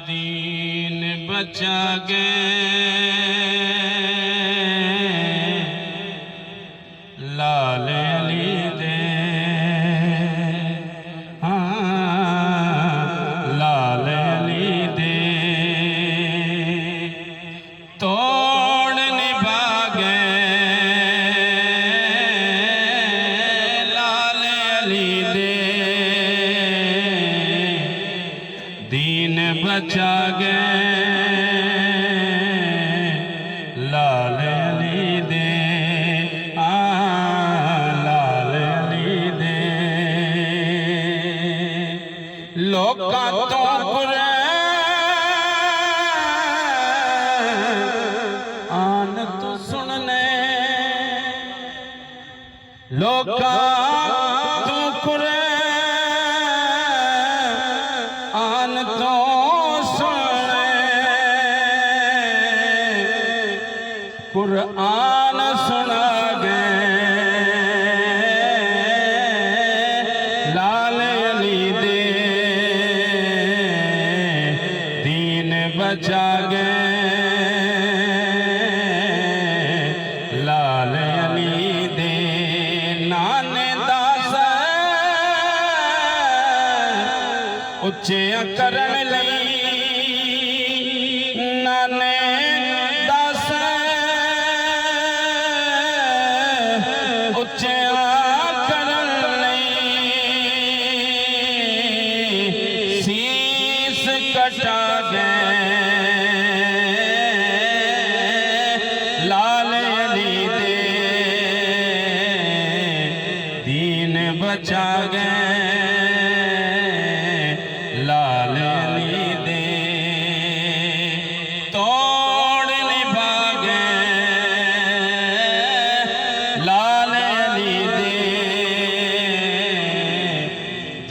दीन बचा गए लाल अली दे, लाल अली दे तोड़ निभा गए लाल अली दे, दीन बचा गए लाल अली दे, लाल अली दे लोकां तो कुरान तो सुनने लोकां तो कुरान तो कुरान सुना गए लाल अली दे, दीन बचा गए लाल अली दे नाने दास उच्चिया करन लई नाने कटा गए लाल अली दे, दीन बचा गए लाल अली दे तोड़ निभा गए लाल अली दे,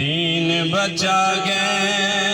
दीन बचा गए